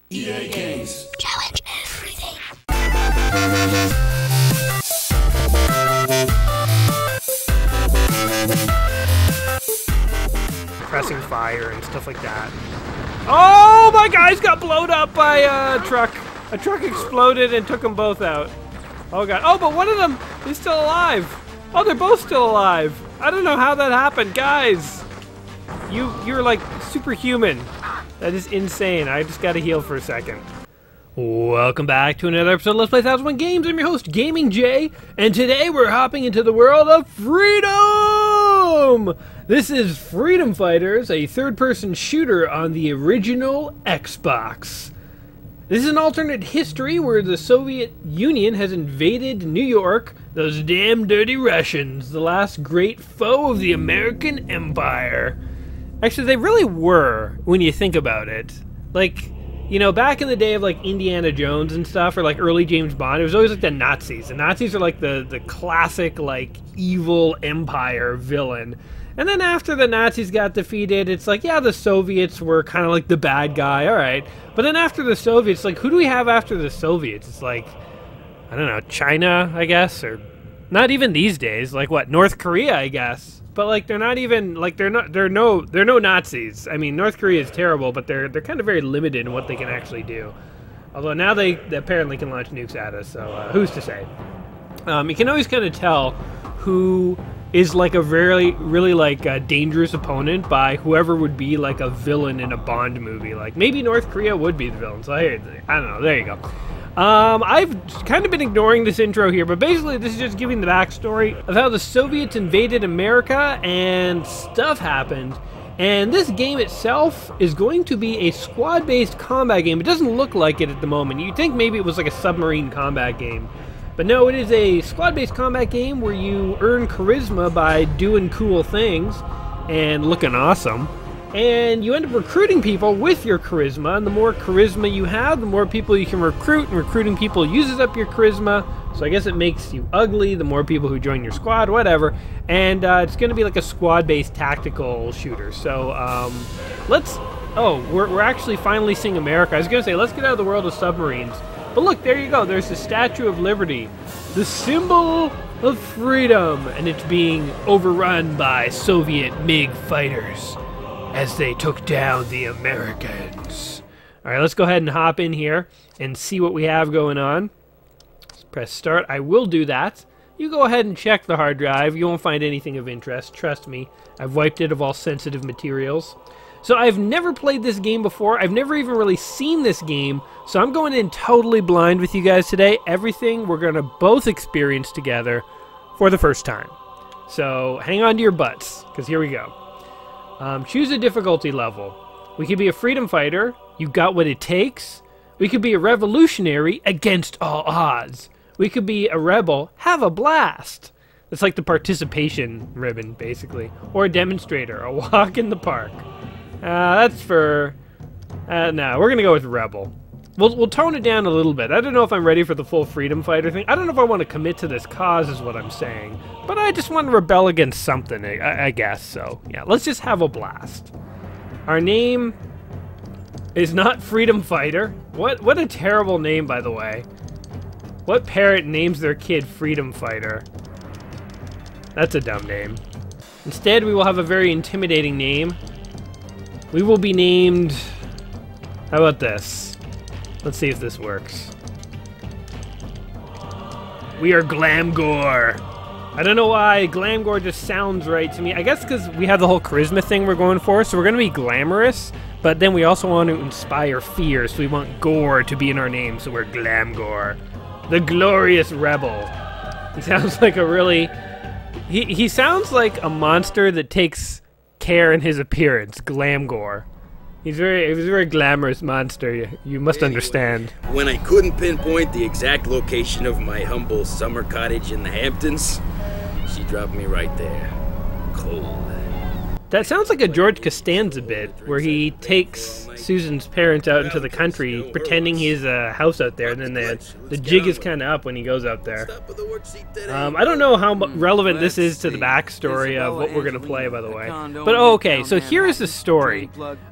EA Games. Challenge everything. Pressing fire and stuff like that. Oh, my guys got blown up by a truck. A truck exploded and took them both out. Oh god. Oh, but one of them is still alive. Oh, they're both still alive. I don't know how that happened, guys. You're like superhuman. That is insane. I just gotta heal for a second. Welcome back to another episode of Let's Play 1001 Games. I'm your host, Gaming Jay, and today we're hopping into the world of freedom! This is Freedom Fighters, a third-person shooter on the original Xbox. This is an alternate history where the Soviet Union has invaded New York, those damn dirty Russians, the last great foe of the American Empire. Actually, they really were, when you think about it. Like, you know, back in the day of, like, Indiana Jones and stuff, or, like, early James Bond, it was always, like, the Nazis. The Nazis are, like, the classic, like, evil empire villain. And then after the Nazis got defeated, it's like, yeah, the Soviets were kind of like the bad guy, all right. But then after the Soviets, like, who do we have after the Soviets? It's like, I don't know, China, I guess, or not even these days. Like, what, North Korea, I guess. But, like, they're not even, like, they're no Nazis. I mean, North Korea is terrible, but they're kind of very limited in what they can actually do. Although now they apparently can launch nukes at us, so who's to say? You can always kind of tell who is like a really like dangerous opponent by whoever would be like a villain in a Bond movie. Like maybe North Korea would be the villain. So I don't know. There you go. I've kind of been ignoring this intro here, but basically this is just giving the backstory of how the Soviets invaded America and stuff happened. And this game itself is going to be a squad-based combat game. It doesn't look like it at the moment. You'd think maybe it was like a submarine combat game. But no, it is a squad-based combat game where you earn charisma by doing cool things and looking awesome. And you end up recruiting people with your charisma, and the more charisma you have, the more people you can recruit, and recruiting people uses up your charisma, so I guess it makes you ugly, the more people who join your squad, whatever. And it's going to be like a squad-based tactical shooter. So we're actually finally seeing America. I was going to say, let's get out of the world of submarines. But look, there you go. There's the Statue of Liberty, the symbol of freedom, and it's being overrun by Soviet MiG fighters as they took down the Americans. All right, let's go ahead and hop in here and see what we have going on. Let's press start. I will do that. You go ahead and check the hard drive. You won't find anything of interest. Trust me. I've wiped it of all sensitive materials. So I've never played this game before. I've never even really seen this game. So I'm going in totally blind with you guys today. Everything we're going to both experience together for the first time. So hang on to your butts, because here we go. Choose a difficulty level. We could be a freedom fighter. You got what it takes. We could be a revolutionary against all odds. We could be a rebel. Have a blast. It's like the participation ribbon, basically. Or a demonstrator. A walk in the park. That's for... no, we're going to go with rebel. We'll tone it down a little bit. I don't know if I'm ready for the full freedom fighter thing. I don't know if I want to commit to this cause is what I'm saying. But I just want to rebel against something, I guess. So, yeah, let's just have a blast. Our name is not Freedom Fighter. What a terrible name, by the way. What parent names their kid Freedom Fighter? That's a dumb name. Instead, we will have a very intimidating name. We will be named... How about this? Let's see if this works. We are Glamgore. I don't know why Glamgore just sounds right to me. I guess because we have the whole charisma thing we're going for, so we're going to be glamorous, but then we also want to inspire fear, so we want gore to be in our name, so we're Glamgore. The Glorious Rebel. He sounds like a really... He sounds like a monster that takes care in his appearance, Glamgore. He's a very glamorous monster, you must understand. When I couldn't pinpoint the exact location of my humble summer cottage in the Hamptons, she dropped me right there. Cold. That sounds like a George Costanza bit, where he takes Susan's parents out into the country, pretending he has a house out there, and then the jig is kind of up when he goes out there. I don't know how relevant this is to the backstory of what we're going to play, by the way. But, oh, okay, so here's the story.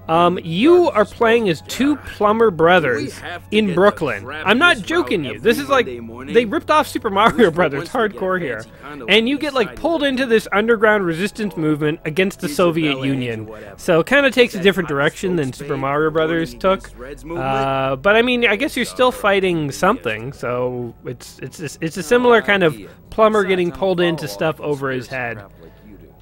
You are playing as two plumber brothers in Brooklyn. I'm not joking you. This is like, they ripped off Super Mario Brothers hardcore here. And you get like pulled into this underground resistance movement against the Soviet Union. So it kind of takes a different direction than Super Mario Brothers took. But I mean, I guess you're still fighting something. So it's a similar kind of plumber getting pulled into stuff over his head.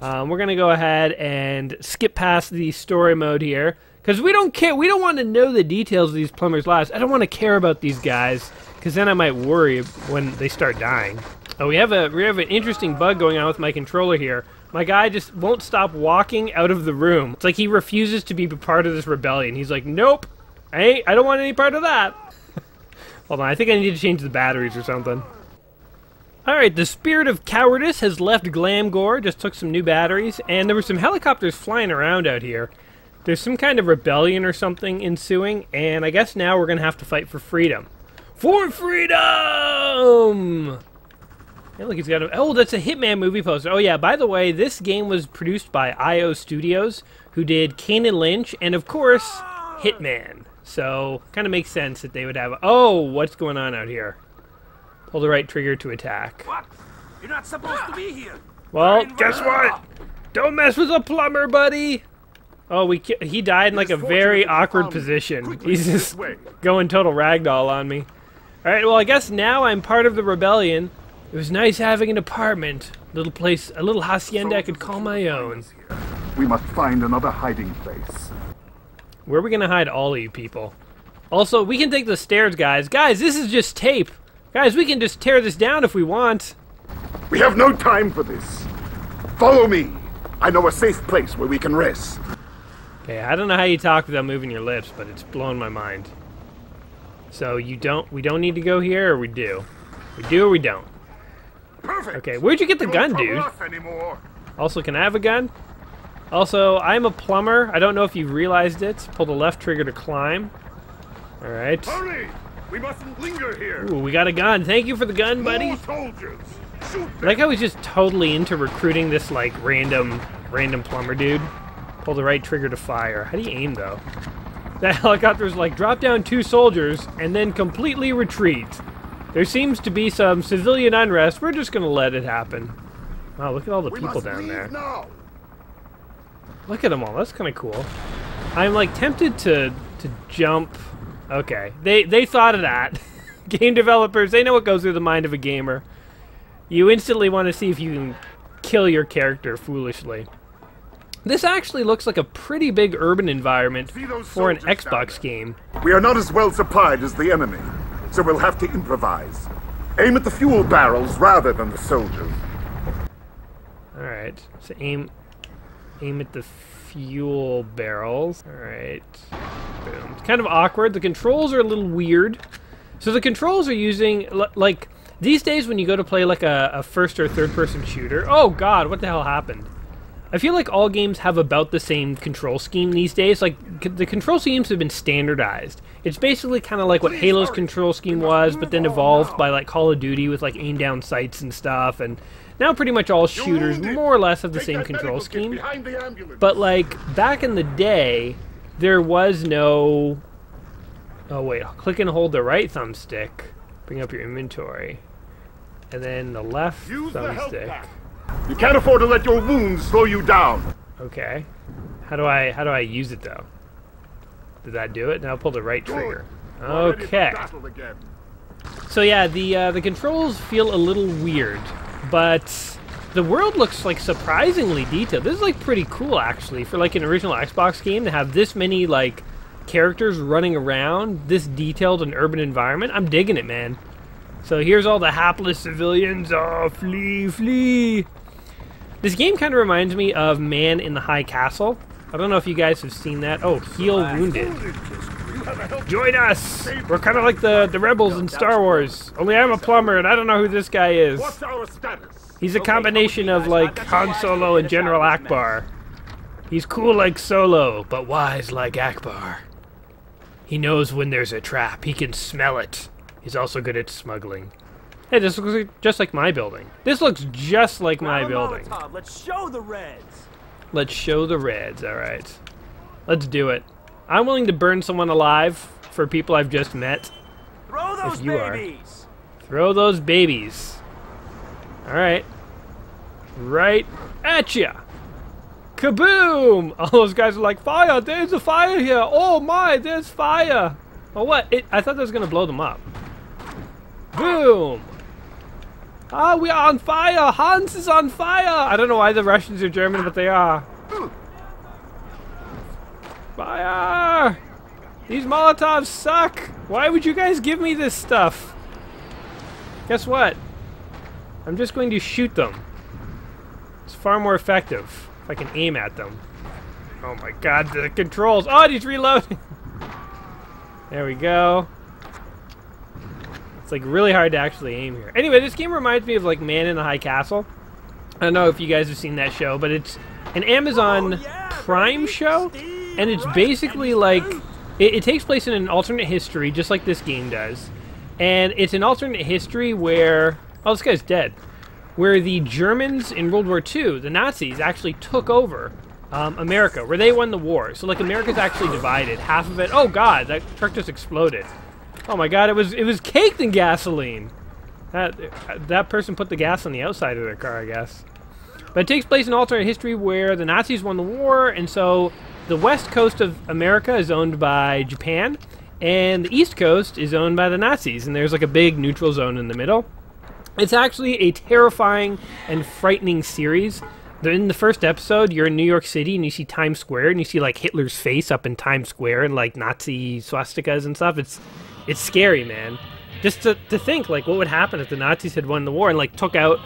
We're gonna go ahead and skip past the story mode here because we don't care. We don't want to know the details of these plumbers' lives. I don't want to care about these guys because then I might worry when they start dying. Oh, we have an interesting bug going on with my controller here. My guy just won't stop walking out of the room. It's like he refuses to be part of this rebellion. He's like, nope, I don't want any part of that. Hold on, I think I need to change the batteries or something. Alright, the spirit of cowardice has left Glamgore, just took some new batteries, and there were some helicopters flying around out here. There's some kind of rebellion or something ensuing, and I guess now we're going to have to fight for freedom. For freedom! Hey, look, he's got a... Oh, that's a Hitman movie poster. Oh yeah, by the way, this game was produced by IO Studios, who did Kane and Lynch, and of course, Hitman. So, kind of makes sense that they would have... Oh, what's going on out here? Pull the right trigger to attack. What? You're not supposed to be here. Well, guess what? Don't mess with a plumber, buddy. Oh, he died in like a very awkward position. He's just going total ragdoll on me. All right, well, I guess now I'm part of the rebellion. It was nice having an apartment, little place, a little hacienda I could call my own. We must find another hiding place. Where are we gonna hide all of you people? Also, we can take the stairs, guys. Guys, this is just tape. Guys, we can just tear this down if we want. We have no time for this. Follow me. I know a safe place where we can rest. Okay, I don't know how you talk without moving your lips, but it's blowing my mind. So we don't need to go here, or we do? We do or we don't? Perfect. Okay, where'd you get the gun, dude? Also, can I have a gun? Also, I'm a plumber. I don't know if you've realized it. Pull the left trigger to climb. All right. Hurry! We mustn't linger here. Ooh, we got a gun. Thank you for the gun, buddy. More soldiers. Shoot them. Like I was just totally into recruiting this like random plumber dude. Pull the right trigger to fire. How do you aim though? That helicopter's like drop down 2 soldiers and then completely retreat. There seems to be some civilian unrest. We're just gonna let it happen. Wow, look at all the people down there. Now. Look at them all. That's kind of cool. I'm like tempted to jump. Okay, they thought of that. Game developers, they know what goes through the mind of a gamer. You instantly want to see if you can kill your character foolishly. This actually looks like a pretty big urban environment for an Xbox game. We are not as well supplied as the enemy, so we'll have to improvise. Aim at the fuel barrels rather than the soldiers. Alright, so aim at the fuel barrels. Alright. Boom. It's kind of awkward. The controls are a little weird. So the controls are using, like, these days when you go to play like a first or third person shooter. Oh god, what the hell happened? I feel like all games have about the same control scheme these days. Like, the control schemes have been standardized. It's basically kind of like what Halo's control scheme was, but then evolved by like Call of Duty with like aim down sights and stuff, and now pretty much all shooters more or less have the same control scheme. But like, back in the day, there was no... Oh wait, click and hold the right thumbstick, bring up your inventory, and then the left thumbstick. You can't afford to let your wounds slow you down. Okay. How do I use it though? Did that do it? Now pull the right trigger. Okay. So yeah, the controls feel a little weird, but the world looks like surprisingly detailed. This is like pretty cool actually for like an original Xbox game to have this many like characters running around, this detailed and urban environment. I'm digging it, man. So here's all the hapless civilians. Oh, flee, flee. This game kind of reminds me of Man in the High Castle. I don't know if you guys have seen that. Oh, heal wounded. Join us. We're kind of like the rebels in Star Wars. Only I'm a plumber and I don't know who this guy is. What's our status? He's a combination of like Han Solo and General Akbar. He's cool like Solo, but wise like Akbar. He knows when there's a trap. He can smell it. He's also good at smuggling. Hey, this looks just like my building. This looks just like my building. Let's show the Reds. Let's show the Reds, alright. Let's do it. I'm willing to burn someone alive for people I've just met. Throw those If you are. babies! Throw those babies. Alright. Right at ya. Kaboom! All those guys are like, fire! There's a fire here! Oh my, there's fire! Oh what? I thought that was gonna blow them up. Boom! Ah, we are on fire! Hans is on fire! I don't know why the Russians are German, but they are. Fire! These Molotovs suck! Why would you guys give me this stuff? Guess what? I'm just going to shoot them. It's far more effective if I can aim at them. Oh my god, the controls! Oh, he's reloading! There we go. It's like really hard to actually aim here. Anyway, this game reminds me of like Man in the High Castle. I don't know if you guys have seen that show, but it's an Amazon Prime show, and it's basically like it takes place in an alternate history, just like this game does. And it's an alternate history where this guy's dead. Where the Germans in World War II, the Nazis, actually took over America, where they won the war. So like America's actually divided. Half of it. Oh god, that truck just exploded. Oh my god, it was caked in gasoline. That person put the gas on the outside of their car, I guess. But it takes place in alternate history where the Nazis won the war, and so the west coast of America is owned by Japan, and the east coast is owned by the Nazis, and there's like a big neutral zone in the middle. It's actually a terrifying and frightening series. In the first episode, you're in New York City, and you see Times Square, and you see like Hitler's face up in Times Square, and like Nazi swastikas and stuff. It's scary, man. Just to think, like, what would happen if the Nazis had won the war and, like, took out,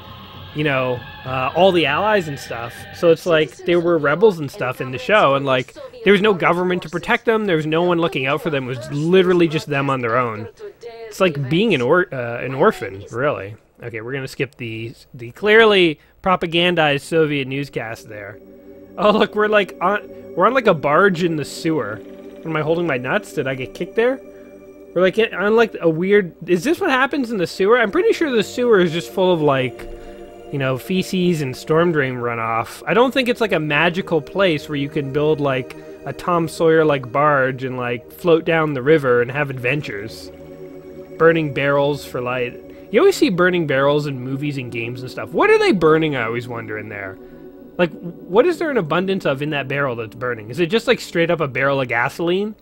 you know, all the allies and stuff. So it's like there were rebels and stuff in the show, and, like, there was no government to protect them. There was no one looking out for them. It was literally just them on their own. It's like being an orphan, really. Okay, we're going to skip the clearly propagandized Soviet newscast there. Oh, look, we're on, like, a barge in the sewer. Am I holding my nuts? Did I get kicked there? We're like on like a weird... Is this what happens in the sewer? I'm pretty sure the sewer is just full of like, you know, feces and storm drain runoff. I don't think it's like a magical place where you can build like a Tom Sawyer like barge and like float down the river and have adventures. Burning barrels for light. You always see burning barrels in movies and games and stuff. What are they burning, I always wonder, in there? Like, what is there an abundance of in that barrel that's burning? Is it just like straight up a barrel of gasoline?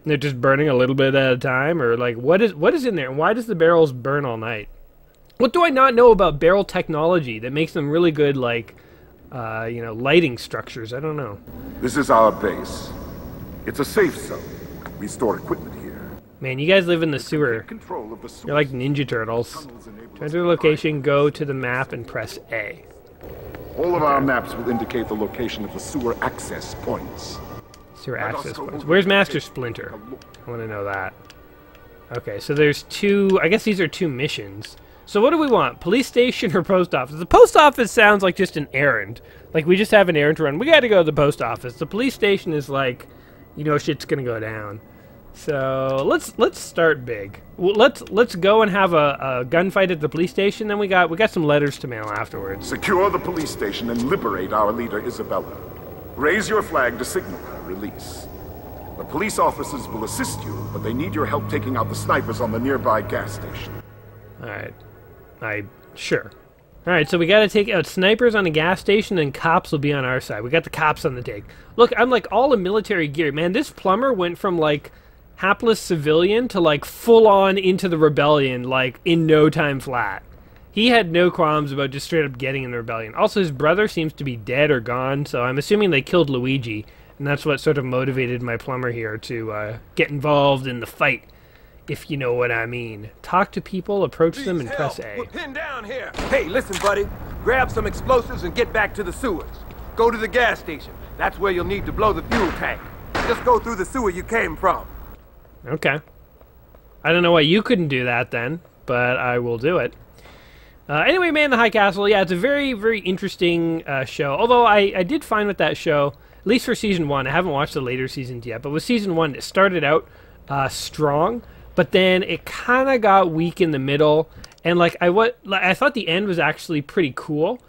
They're just burning a little bit at a time, or like what is in there, and why does the barrels burn all night? What do I not know about barrel technology that makes them really good, like, you know, lighting structures? I don't know. This is our base. It's a safe zone. We store equipment here. Man, you guys live in the sewer. Control of the source. You're like Ninja Turtles. Enter the location, go to the map, and press A. All of our maps will indicate the location of the sewer access points. Sewer access points. Where's Master Splinter? I want to know that. Okay, so there's two... I guess these are two missions. So what do we want? Police station or post office? The post office sounds like just an errand. Like, we just have an errand to run. We gotta go to the post office. The police station is like, you know, shit's gonna go down. So let's start big. Well, let's go and have a gunfight at the police station. Then we got some letters to mail afterwards. Secure the police station and liberate our leader, Isabella. Raise your flag to signal her release. The police officers will assist you, but they need your help taking out the snipers on the nearby gas station. Alright. Sure. Alright, so we gotta take out snipers on a gas station, and cops will be on our side. We got the cops on the take. Look, I'm like all in military gear. Man, this plumber went from like hapless civilian to like full on into the rebellion, like in no time flat. He had no qualms about just straight up getting in the rebellion. Also, his brother seems to be dead or gone, so I'm assuming they killed Luigi, and that's what sort of motivated my plumber here to get involved in the fight, if you know what I mean. Talk to people, approach them, and press A. We're pinned down here. Hey, listen, buddy. Grab some explosives and get back to the sewers. Go to the gas station. That's where you'll need to blow the fuel tank. Just go through the sewer you came from. Okay. I don't know why you couldn't do that then, but I will do it. Anyway, Man in the High Castle, yeah, it's a very, very interesting show. Although I did find with that show, at least for Season 1, I haven't watched the later seasons yet, but with Season 1, it started out strong, but then it kind of got weak in the middle, and like I thought the end was actually pretty cool.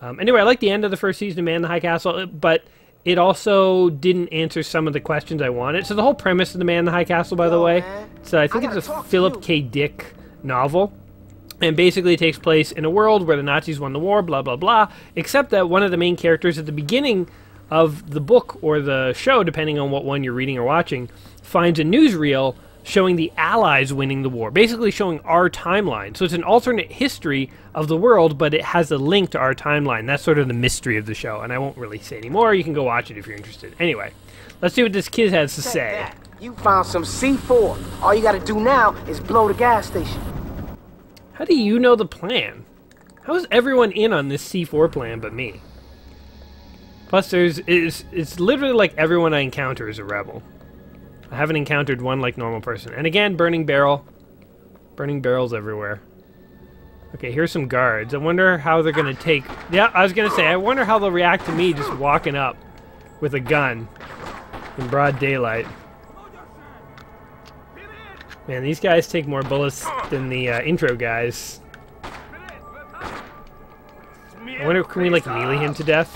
Anyway, I like the end of the first season of Man in the High Castle, but it also didn't answer some of the questions I wanted. So the whole premise of The Man in the High Castle, by the way, so I think it's a Philip K. Dick novel. And basically it takes place in a world where the Nazis won the war, blah, blah, blah, except that one of the main characters at the beginning of the book or the show, depending on what one you're reading or watching, finds a newsreel showing the Allies winning the war, basically showing our timeline. So it's an alternate history of the world, but it has a link to our timeline. That's sort of the mystery of the show, and I won't really say any more. You can go watch it if you're interested. Anyway, let's see what this kid has to say. You found some C4. All you gotta do now is blow the gas station. How do you know the plan? How is everyone in on this C4 plan but me? Plus, it's literally like everyone I encounter is a rebel. I haven't encountered one like normal person. And again, burning barrel. Burning barrels everywhere. Okay, here's some guards. I wonder how they're gonna take... Yeah, I was gonna say, I wonder how they'll react to me just walking up with a gun in broad daylight. Man, these guys take more bullets than the intro guys. I wonder if can we like melee him to death?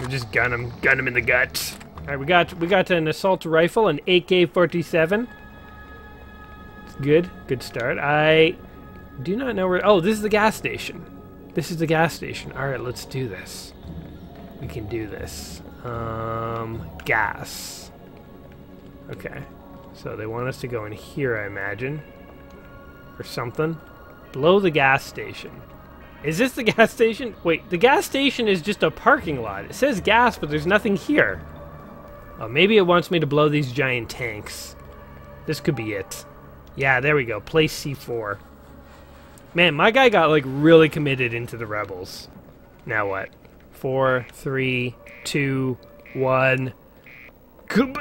Or just gun him in the gut. All right, we got an assault rifle, an AK-47. It's good start. I do not know where. Oh, this is the gas station. This is the gas station. All right, let's do this. We can do this. Gas. Okay. So they want us to go in here, I imagine. Or something. Below the gas station. Is this the gas station? Wait, the gas station is just a parking lot. It says gas, but there's nothing here. Oh, maybe it wants me to blow these giant tanks. This could be it. Yeah, there we go. Place C4. Man, my guy got, like, really committed into the rebels. Now what? 4, 3, 2, 1... Kaboom!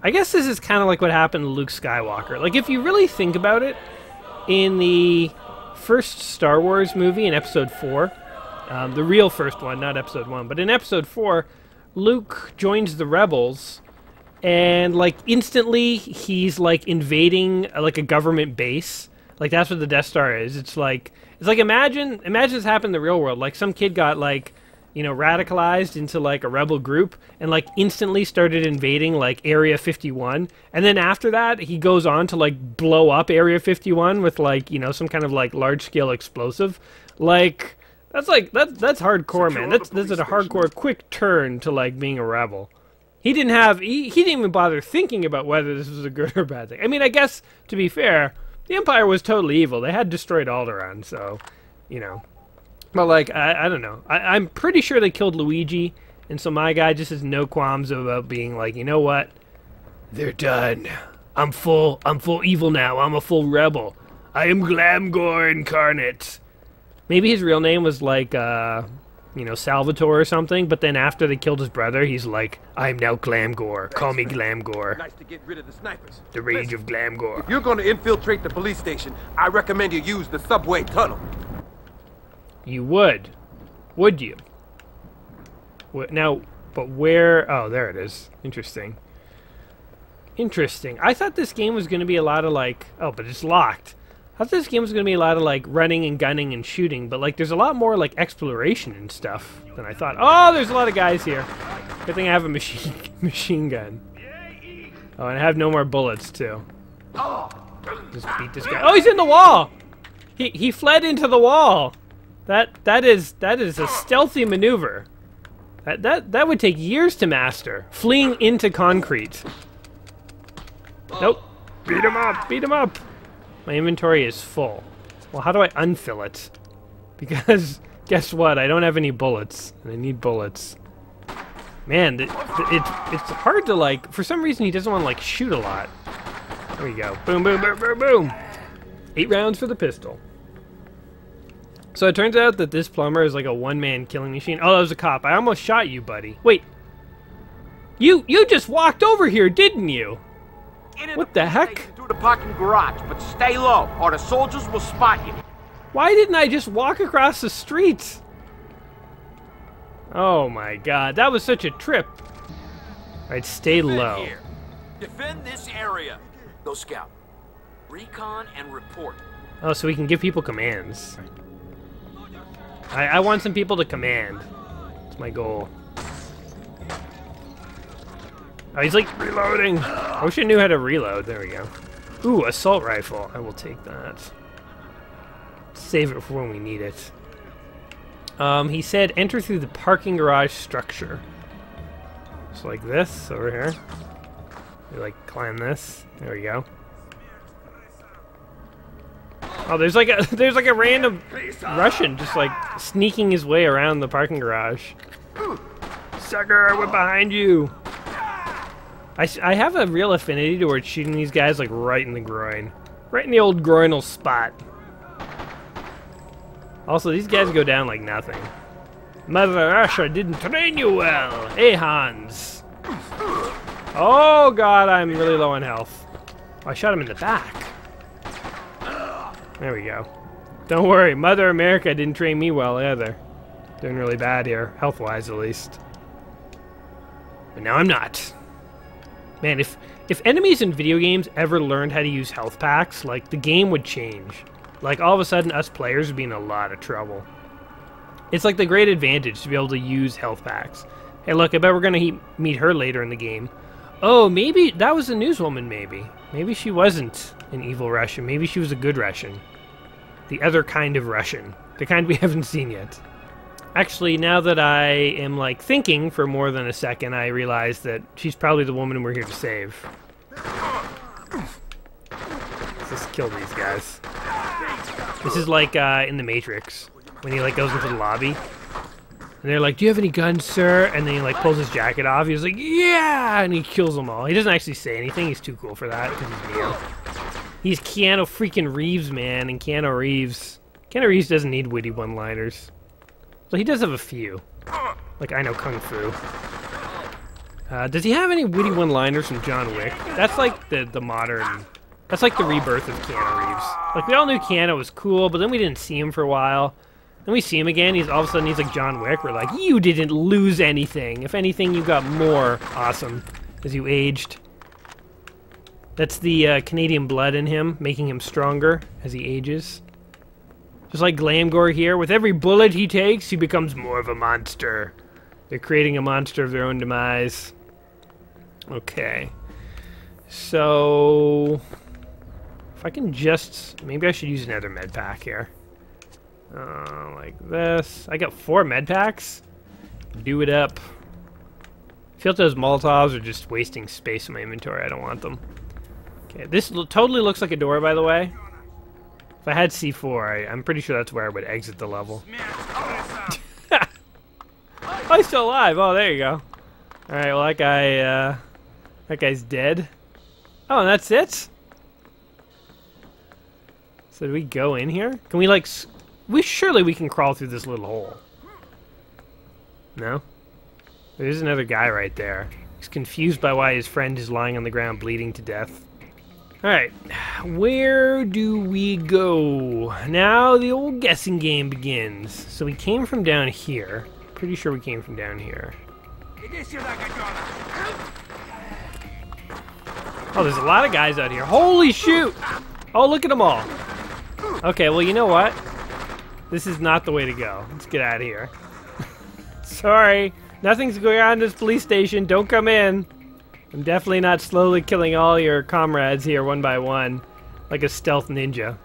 I guess this is kind of like what happened to Luke Skywalker. Like, if you really think about it, in the first Star Wars movie in Episode 4, the real first one, not Episode 1, but in Episode 4, Luke joins the rebels, and, like, instantly he's, like, invading, like, a government base. Like, that's what the Death Star is. It's like imagine this happened in the real world. Like, some kid got, like, you know, radicalized into, like, a rebel group and, like, instantly started invading, like, Area 51. And then after that, he goes on to, like, blow up Area 51 with, like, you know, some kind of, like, large-scale explosive. Like, that's hardcore, man. That's a hardcore quick turn to, like, being a rebel. He didn't even bother thinking about whether this was a good or bad thing. I mean, I guess, to be fair, the Empire was totally evil. They had destroyed Alderaan, so, you know. But, like, I don't know. I'm pretty sure they killed Luigi, and so my guy just has no qualms about being like, you know what? They're done. I'm full evil now. I'm a full rebel. I am Glamgore incarnate. Maybe his real name was, like, you know, Salvatore or something, but then after they killed his brother, he's like, I'm now Glamgore. Call me Glamgore. Nice to get rid of the snipers. The rage of Glamgore. If you're going to infiltrate the police station, I recommend you use the subway tunnel. You would you? Now, but where? Oh, there it is. Interesting. I thought this game was going to be a lot of, like... Oh, but it's locked. I thought this game was going to be a lot of, like, running and gunning and shooting, but, like, there's a lot more, like, exploration and stuff than I thought. Oh, there's a lot of guys here. Good thing I have a machine gun. Oh, and I have no more bullets, too. Just beat this guy. Oh, he's in the wall! He fled into the wall! That is a stealthy maneuver. That would take years to master. Fleeing into concrete. Nope. Beat him up. My inventory is full. Well, how do I unfill it? Because guess what? I don't have any bullets, and I need bullets. Man, it's hard to, like. For some reason, he doesn't want to, like, shoot a lot. There we go. Boom, boom, boom, boom, boom. 8 rounds for the pistol. So it turns out that this plumber is like a one-man killing machine. Oh, that was a cop. I almost shot you, buddy. Wait. You just walked over here, didn't you? What the heck? Through the parking garage, but stay low, or the soldiers will spot you. Why didn't I just walk across the street? Oh my god, that was such a trip. Alright, stay low. Defend this area. Go scout. Recon and report. Oh, so we can give people commands. I want some people to command. That's my goal. Oh, he's like reloading. I wish I knew how to reload. There we go. Ooh, assault rifle. I will take that. Save it for when we need it. He said enter through the parking garage structure. Just like this over here. We like climb this. There we go. Oh, there's like a random Russian just like sneaking his way around the parking garage. Sucker, we're behind you. I have a real affinity towards shooting these guys like right in the groin. Right in the old groinal spot. Also, these guys go down like nothing. Mother Russia didn't train you well. Hey, Hans. Oh, God, I'm really low on health. Oh, I shot him in the back. There we go. Don't worry, Mother America didn't train me well either. Doing really bad here, health-wise at least. But now I'm not. Man, if enemies in video games ever learned how to use health packs, like, the game would change. Like, all of a sudden, us players would be in a lot of trouble. It's like the great advantage to be able to use health packs. Hey, look, I bet we're gonna meet her later in the game. Oh, maybe that was a newswoman, maybe. Maybe she wasn't an evil Russian. Maybe she was a good Russian. The other kind of Russian. The kind we haven't seen yet. Actually, now that I am, like, thinking for more than a second, I realize that she's probably the woman we're here to save. Let's just kill these guys. This is like in The Matrix, when he, like, goes into the lobby. And they're like, do you have any guns, sir? And then he, like, pulls his jacket off. He's like, yeah! And he kills them all. He doesn't actually say anything. He's too cool for that, because he's Neo. He's Keanu freaking Reeves, man, and Keanu Reeves doesn't need witty one-liners. So he does have a few. Like, I know Kung Fu. Does he have any witty one-liners from John Wick? That's like the modern... That's like the rebirth of Keanu Reeves. Like, we all knew Keanu was cool, but then we didn't see him for a while. Then we see him again, all of a sudden he's like John Wick. We're like, you didn't lose anything. If anything, you got more awesome as you aged. That's the Canadian blood in him, making him stronger as he ages. Just like Glamgore here, with every bullet he takes, he becomes more of a monster. They're creating a monster of their own demise. Okay. So... if I can just... maybe I should use another med pack here. Like this. I got 4 med packs. Do it up. I feel like those Molotovs are just wasting space in my inventory. I don't want them. Okay, this totally looks like a door, by the way. If I had C4, I'm pretty sure that's where I would exit the level. Oh, he's still alive. Oh, there you go. Alright, well, that guy's dead. Oh, and that's it? So do we go in here? Can we, like... surely we can crawl through this little hole. No? There's another guy right there. He's confused by why his friend is lying on the ground bleeding to death. Alright, where do we go? Now the old guessing game begins. So we came from down here. Pretty sure we came from down here. Oh, there's a lot of guys out here. Holy shoot! Oh, look at them all. Okay, well, you know what? This is not the way to go. Let's get out of here. Sorry. Nothing's going on in this police station. Don't come in. I'm definitely not slowly killing all your comrades here one by one. Like a stealth ninja.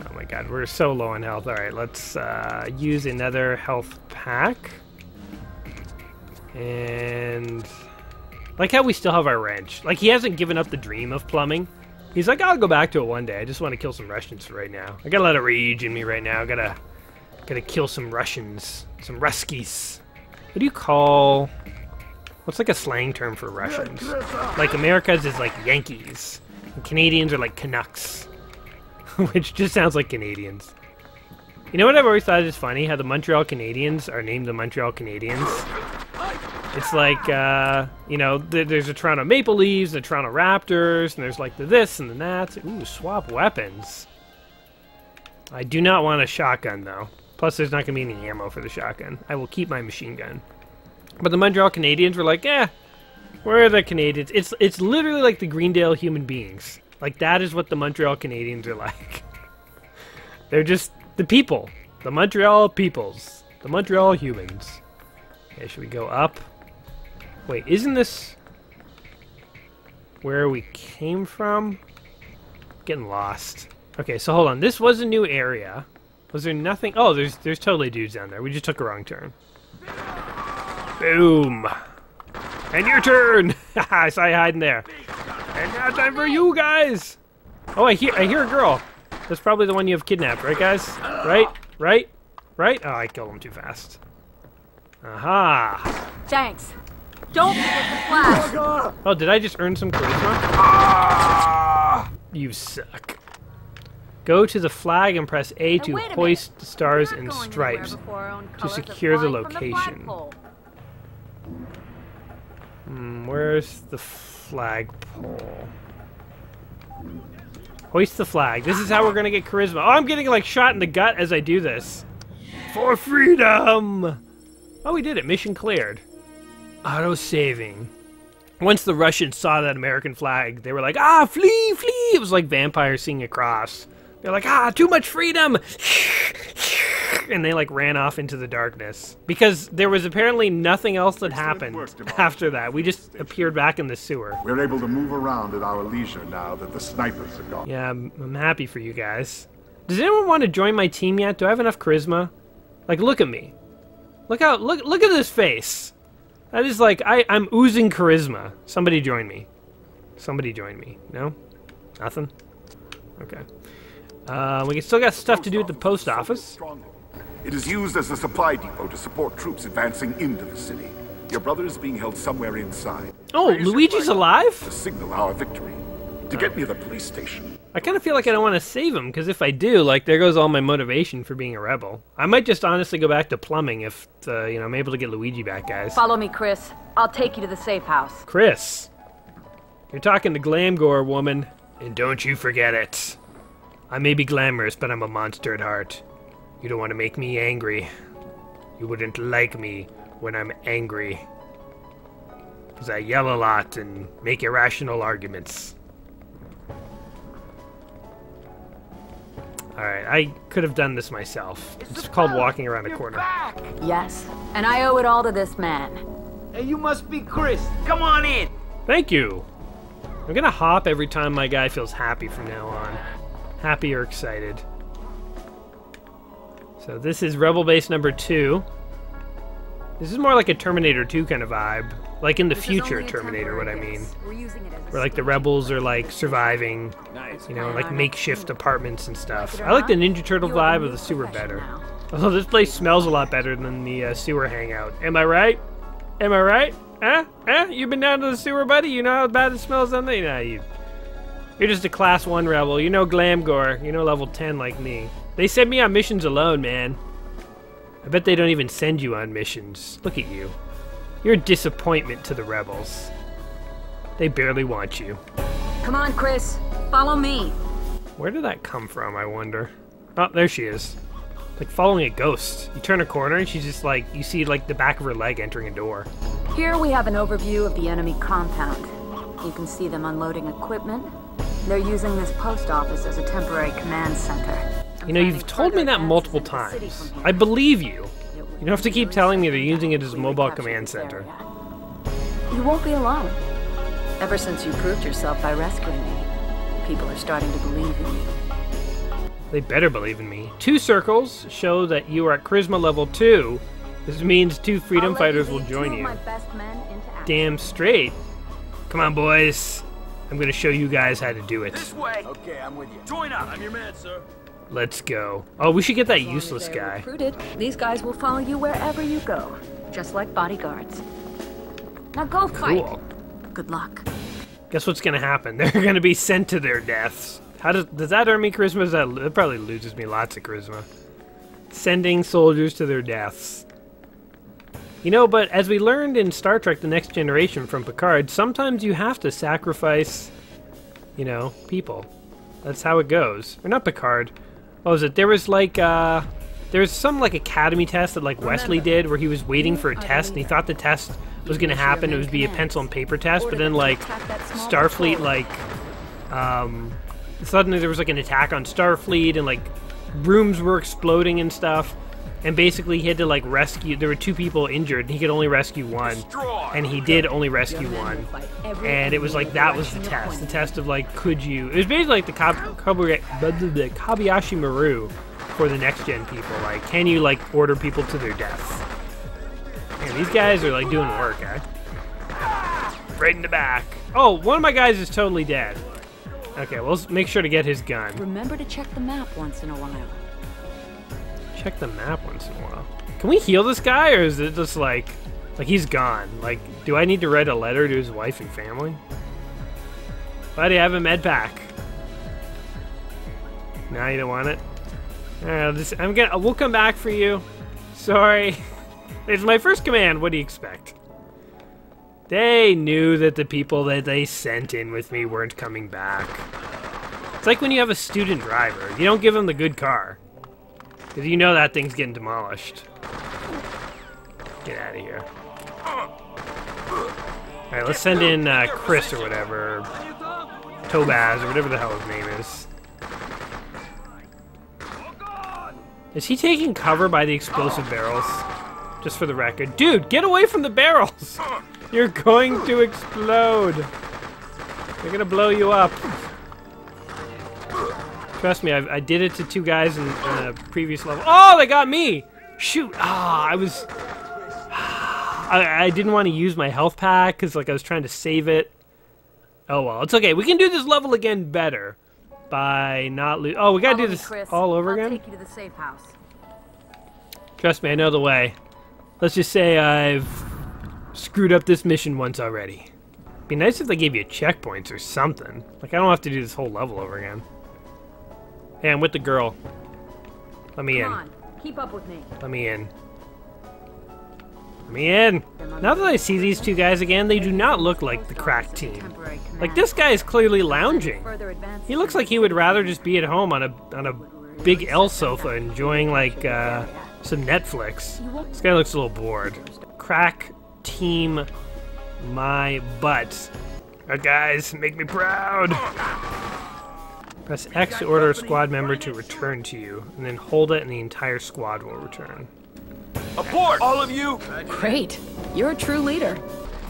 Oh my god, we're so low on health. Alright, let's use another health pack. And... like how we still have our wrench. Like, he hasn't given up the dream of plumbing. He's like, I'll go back to it one day. I just want to kill some Russians for right now. I got a lot of rage in me right now. Gotta kill some Russians. Some Ruskies. What do you call... what's like a slang term for Russians? Like, America's is like Yankees. And Canadians are like Canucks. Which just sounds like Canadians. You know what I've always thought is funny? How the Montreal Canadiens are named the Montreal Canadiens. It's like, you know, there's the Toronto Maple Leafs, the Toronto Raptors, and there's like the this and the that. Ooh, swap weapons. I do not want a shotgun, though. Plus, there's not going to be any ammo for the shotgun. I will keep my machine gun. But the Montreal Canadiens were like, eh, where are the Canadians? It's literally like the Greendale human beings. Like, that is what the Montreal Canadiens are like. They're just the people. The Montreal peoples. The Montreal humans. Okay, should we go up? Wait, isn't this where we came from? Getting lost. Okay, so hold on. This was a new area. Was there nothing? Oh, there's totally dudes down there. We just took a wrong turn. Boom. And your turn. I saw you hiding there. And now time for you guys. Oh, I hear a girl. That's probably the one you have kidnapped, right, guys? Right? Oh, I killed him too fast. Aha. Thanks. Don't forget the flash. Oh, did I just earn some charisma? You suck. Go to the flag and press A to hoist the stars and stripes to secure the location. Where's the flagpole? Hoist the flag. This is how we're gonna get charisma. Oh, I'm getting like shot in the gut as I do this. For freedom! Oh, we did it. Mission cleared. Auto-saving. Once the Russians saw that American flag, they were like, ah, flee, flee! It was like vampires seeing a cross. They're like, ah, too much freedom! And they like ran off into the darkness. Because there was apparently nothing else that happened after that. We just appeared back in the sewer. We're able to move around at our leisure now that the snipers are gone. Yeah, I'm happy for you guys. Does anyone want to join my team yet? Do I have enough charisma? Like, look at me. Look at this face. That is like, I'm oozing charisma. Somebody join me. Somebody join me. No? Nothing? Okay. We still got stuff to do at the post office. It is used as a supply depot to support troops advancing into the city. Your brother is being held somewhere inside. Oh, Luigi's alive? To signal our victory. To get near the police station. I kind of feel like I don't want to save him, because if I do, like, there goes all my motivation for being a rebel. I might just honestly go back to plumbing if, you know, I'm able to get Luigi back, guys. Follow me, Chris. I'll take you to the safe house. Chris, you're talking to Glamgore, woman, and don't you forget it. I may be glamorous, but I'm a monster at heart. You don't want to make me angry. You wouldn't like me when I'm angry. Because I yell a lot and make irrational arguments. Alright, I could have done this myself. It's called walking around a corner. Yes, and I owe it all to this man. Hey, you must be Chris. Come on in. Thank you. I'm gonna hop every time my guy feels happy from now on. Happy or excited. So this is Rebel Base number 2. This is more like a Terminator 2 kind of vibe. Like in the future Terminator, what I mean. Where like the rebels are like surviving, you know, like makeshift apartments and stuff. I like the Ninja Turtle vibe of the sewer better. Although this place smells a lot better than the sewer hangout. Am I right? Am I right? Huh? You been down to the sewer, buddy? You know how bad it smells down there? Nah, you're just a class 1 rebel. You know Glamgore. You know level 10 like me. They send me on missions alone, man. I bet they don't even send you on missions. Look at you. You're a disappointment to the rebels. They barely want you. Come on, Chris. Follow me. Where did that come from, I wonder? Oh, there she is. Like following a ghost. You turn a corner and she's just like, you see like the back of her leg entering a door. Here we have an overview of the enemy compound. You can see them unloading equipment. They're using this post office as a temporary command center. You know, you've told me that multiple times. I believe you. You don't have to keep telling me they're using it as a mobile command center. You won't be alone. Ever since you proved yourself by rescuing me, people are starting to believe in you. They better believe in me. 2 circles show that you are at charisma level 2. This means 2 freedom fighters will join you. Damn straight. Come on, boys. I'm gonna show you guys how to do it. This way. Okay, I'm with you. Join up. I'm your man, sir. Let's go. Oh, we should get that useless guy. Recruited, these guys will follow you wherever you go, just like bodyguards. Now go fight. Cool. Good luck. Guess what's gonna happen? They're gonna be sent to their deaths. How does that earn me charisma? That probably loses me lots of charisma. Sending soldiers to their deaths. You know, but as we learned in Star Trek The Next Generation from Picard, sometimes you have to sacrifice, you know, people. That's how it goes. Or not Picard. What was it? There was like, there was some like academy test that like Wesley did where he was waiting for a test and he thought the test was gonna happen. It would be a pencil and paper test, but then like Starfleet like, suddenly there was like an attack on Starfleet and like rooms were exploding and stuff. And basically he had to like rescue, there were 2 people injured and he could only rescue 1. And he did only rescue 1. And it was like, that was the test of like, could you, it was basically like the Kobayashi Maru for the next gen people. Like, can you like order people to their deaths? And these guys are like doing work, eh? Right in the back. Oh, one of my guys is totally dead. Okay, well, let's make sure to get his gun. Remember to check the map once in a while. Check the map once in a while. Can we heal this guy, or is it just like he's gone? Like, do I need to write a letter to his wife and family? Buddy, I have a med pack. No, you don't want it? Alright, we'll come back for you. Sorry. It's my first command. What do you expect? They knew that the people that they sent in with me weren't coming back. It's like when you have a student driver. You don't give them the good car. Because you know that thing's getting demolished. Get out of here. Alright, let's send in Chris or whatever. Tobaz or whatever the hell his name is. Is he taking cover by the explosive barrels? Just for the record. Dude, get away from the barrels! You're going to explode. They're gonna blow you up. Trust me, I did it to 2 guys in a previous level. Oh, they got me! Shoot! I didn't want to use my health pack because like I was trying to save it. Oh well, it's okay. We can do this level again better by not losing. Oh, we gotta do this all over again? I'll take you to the safe house. Trust me, I know the way. Let's just say I've screwed up this mission once already. Be nice if they gave you checkpoints or something. Like I don't have to do this whole level over again. Hey, I'm with the girl. Let me in. Come on, keep up with me. Let me in. Let me in. Now that I see these 2 guys again, they do not look like the crack team. Like this guy is clearly lounging. He looks like he would rather just be at home on a big L sofa enjoying like some Netflix. This guy looks a little bored. Crack team my butt. Alright guys, make me proud. Press X to order a squad member to return to you, and then hold it and the entire squad will return. Abort, all of you! Great. You're a true leader.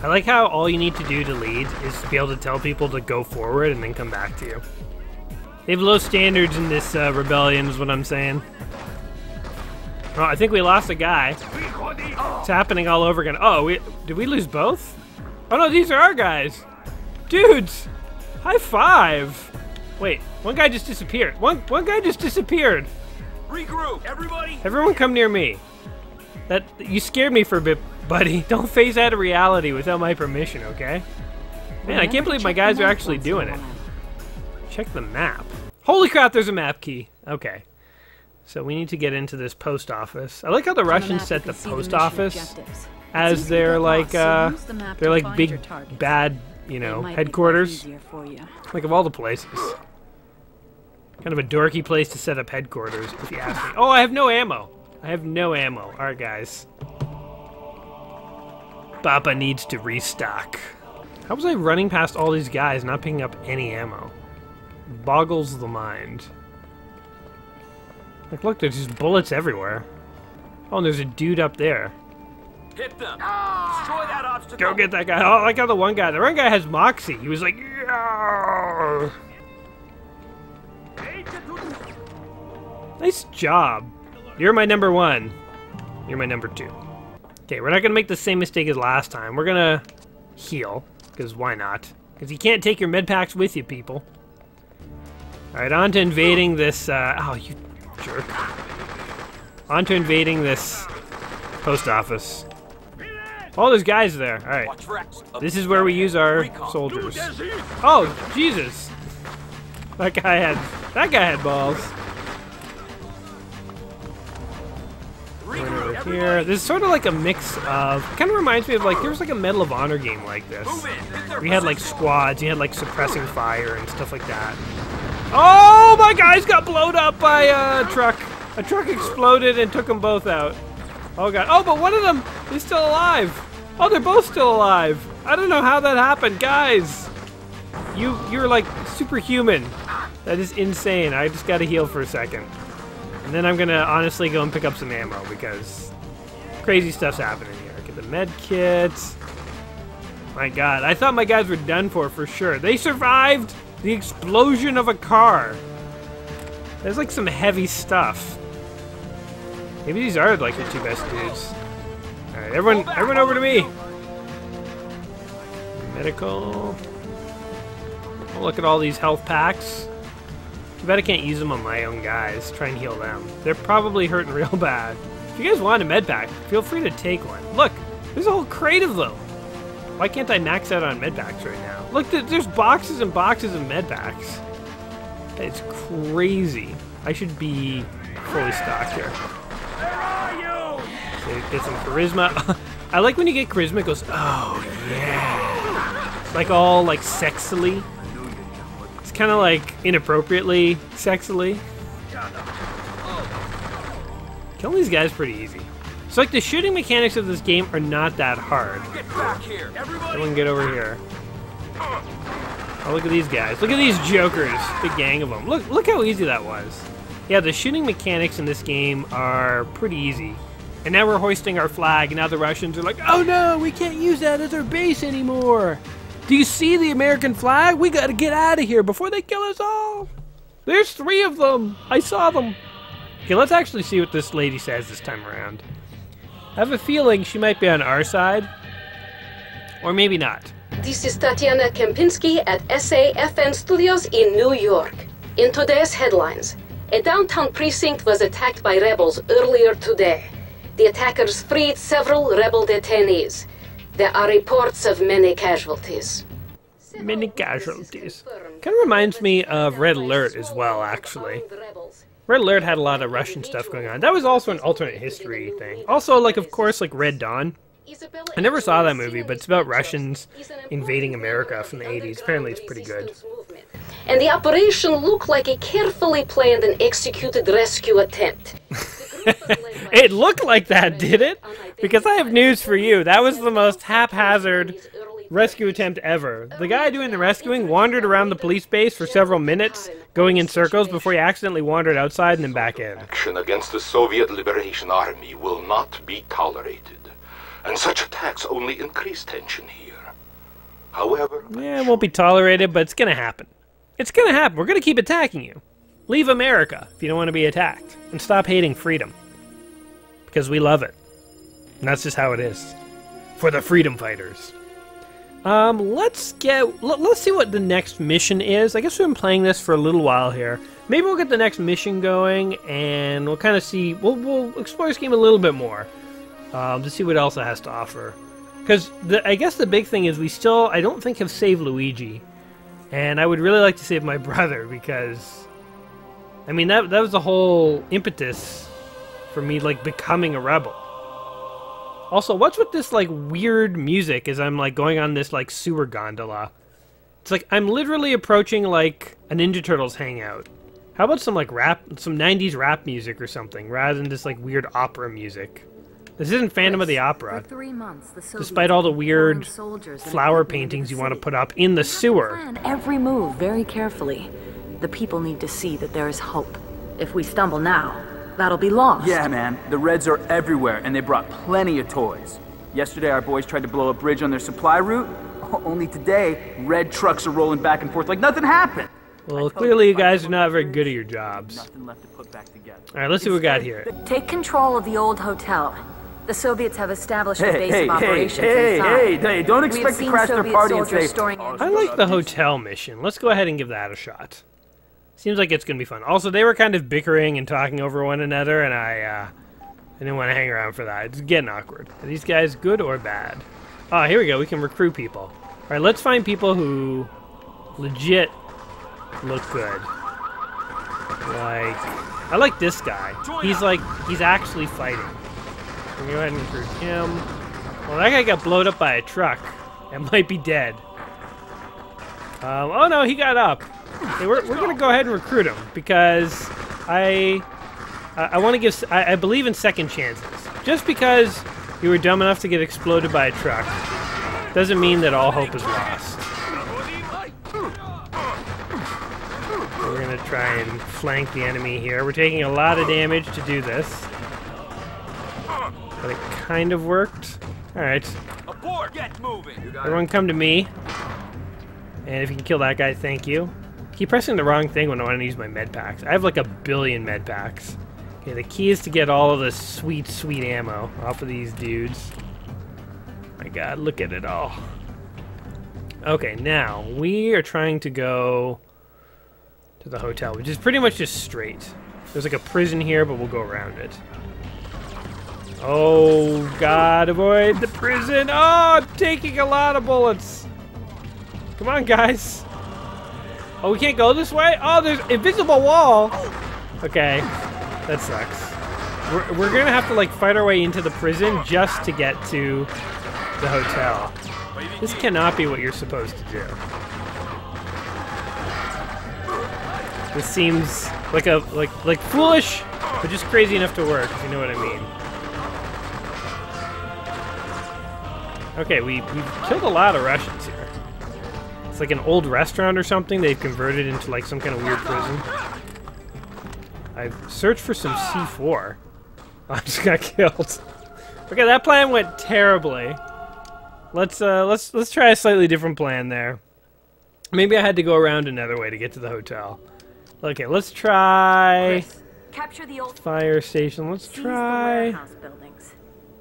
I like how all you need to do to lead is to be able to tell people to go forward and then come back to you. They have low standards in this rebellion is what I'm saying. Oh, I think we lost a guy. It's happening all over again. Oh, did we lose both? Oh no, these are our guys. Dudes, high five. Wait, one guy just disappeared. One guy just disappeared. Regroup, everybody! Everyone come near me. You scared me for a bit, buddy. Don't phase out of reality without my permission, okay? Man, I can't believe my guys are actually doing it. Check the map. Holy crap, there's a map key. Okay. So we need to get into this post office. I like how the Russians set the post office as their like big bad, you know, headquarters. Like of all the places. Kind of a dorky place to set up headquarters, if you ask me. Oh, I have no ammo. I have no ammo. Alright, guys. Papa needs to restock. How was I running past all these guys not picking up any ammo? Boggles the mind. Like, look, there's just bullets everywhere. Oh, and there's a dude up there. Hit them! Destroy that obstacle! Go get that guy. Oh, I like how the one guy has moxie. He was like, yeah. Nice job. You're my number 1. You're my number 2. Okay, we're not gonna make the same mistake as last time. We're gonna heal, because why not? Because you can't take your med packs with you, people. Alright, on to invading this, oh, you jerk. On to invading this post office. Oh, there's guys there. Alright. This is where we use our soldiers. Oh, Jesus. That guy had balls. Right over here. This is sort of like a mix of, kind of reminds me of like, there was like a Medal of Honor game like this. We had like squads, you had like suppressing fire and stuff like that. Oh, my guys got blown up by a truck. A truck exploded and took them both out. Oh god. Oh, but one of them is still alive. Oh, they're both still alive. I don't know how that happened, guys. You're like superhuman. That is insane. I just gotta heal for a second. And then I'm gonna honestly go and pick up some ammo because crazy stuff's happening here. Get the med kits. My god, I thought my guys were done for sure. They survived the explosion of a car. There's like some heavy stuff. Maybe these are like the two best dudes. Alright, everyone over to me. Medical. Oh, look at all these health packs. Too bad I can't use them on my own guys. Try and heal them. They're probably hurting real bad. If you guys want a med pack, feel free to take one. Look, there's a whole crate of them. Why can't I max out on med packs right now? Look, there's boxes and boxes of med packs. It's crazy. I should be fully stocked here. Where are you? So get some charisma. I like when you get charisma, it goes, oh yeah. It's like all like sexily. It's kind of like inappropriately sexily. Killing these guys pretty easy. So like the shooting mechanics of this game are not that hard. Get back here, everybody! Everyone get over here. Oh, look at these guys. Look at these jokers. Big gang of them. Look how easy that was. Yeah, the shooting mechanics in this game are pretty easy. And now we're hoisting our flag, and now the Russians are like, oh no, we can't use that as our base anymore. Do you see the American flag? We gotta get out of here before they kill us all. There's 3 of them. I saw them. Okay, let's actually see what this lady says this time around. I have a feeling she might be on our side. Or maybe not. This is Tatiana Kempinski at SAFN Studios in New York. In today's headlines, a downtown precinct was attacked by rebels earlier today. The attackers freed several rebel detainees. There are reports of many casualties. Many casualties. Kind of reminds me of Red Alert as well, actually. Red Alert had a lot of Russian stuff going on. That was also an alternate history thing. Also, like, of course, like Red Dawn. I never saw that movie, but it's about Russians invading America from the 80s. Apparently it's pretty good. And the operation looked like a carefully planned and executed rescue attempt. It looked like that, did it? Because I have news for you. That was the most haphazard rescue attempt ever. The guy doing the rescuing wandered around the police base for several minutes, going in circles before he accidentally wandered outside and then back in. Action against the Soviet Liberation Army will not be tolerated, and such attacks only increase tension here. However... Yeah, it won't be tolerated, but it's gonna happen. It's gonna happen. We're gonna keep attacking you. Leave America if you don't want to be attacked. And stop hating freedom. Because we love it. And that's just how it is. For the freedom fighters. Let's see what the next mission is. I guess we've been playing this for a little while here. Maybe we'll get the next mission going, and we'll kind of see... We'll explore this game a little bit more. To see what else it has to offer. Because I guess the big thing is we still, I don't think, have saved Luigi. And I would really like to save my brother, because... I mean, that was the whole impetus for me, like, becoming a rebel. Also, what's with this, like, weird music as I'm, like, going on this, like, sewer gondola? It's like, I'm literally approaching, like, a Ninja Turtles hangout. How about some, like, rap, some 90s rap music or something, rather than this, like, weird opera music? This isn't Phantom of the Opera. For 3 months, Despite all the weird flower paintings you want to put up in the sewer. Plan every move very carefully. The people need to see that there is hope. If we stumble now, that'll be lost. Yeah, man. The Reds are everywhere, and they brought plenty of toys. Yesterday, our boys tried to blow a bridge on their supply route. Only today, Red trucks are rolling back and forth like nothing happened. Well, clearly you guys are not very good at your jobs. Nothing left to put back together. All right, let's see what we got here. Take control of the old hotel. The Soviets have established a base of operations inside. Hey, don't expect to crash their party and say... I like the hotel mission. Let's go ahead and give that a shot. Seems like it's going to be fun. Also, they were kind of bickering and talking over one another, and I didn't want to hang around for that. It's getting awkward. Are these guys good or bad? Oh, here we go. We can recruit people. All right, let's find people who legit look good. Like, I like this guy. He's actually fighting. We'll go ahead and recruit him. Well, that guy got blown up by a truck and might be dead. Oh no, he got up. Okay, we're gonna go ahead and recruit him because I want to give. I believe in second chances. Just because you were dumb enough to get exploded by a truck doesn't mean that all hope is lost. We're gonna try and flank the enemy here. We're taking a lot of damage to do this. But it kind of worked. Alright. Get moving. Everyone come to me. And if you can kill that guy, thank you. Keep pressing the wrong thing when I want to use my med packs. I have like 1 billion med packs. Okay, the key is to get all of this sweet, sweet ammo off of these dudes. My god, look at it all. Okay, now we are trying to go to the hotel, which is pretty much just straight. There's like a prison here, but we'll go around it. Oh god, avoid the prison! Oh, I'm taking a lot of bullets! Come on, guys! Oh, we can't go this way? Oh, there's an invisible wall! Okay, that sucks. We're gonna have to like fight our way into the prison just to get to the hotel. This cannot be what you're supposed to do. This seems like like foolish, but just crazy enough to work, if you know what I mean. Okay, we've killed a lot of Russians here. It's like an old restaurant or something they've converted into like some kind of weird prison. I've searched for some C4. I just got killed. Okay, that plan went terribly. Let's try a slightly different plan there. Maybe I had to go around another way to get to the hotel. Okay, let's try Chris, capture the old fire station. Let's try. warehouse buildings.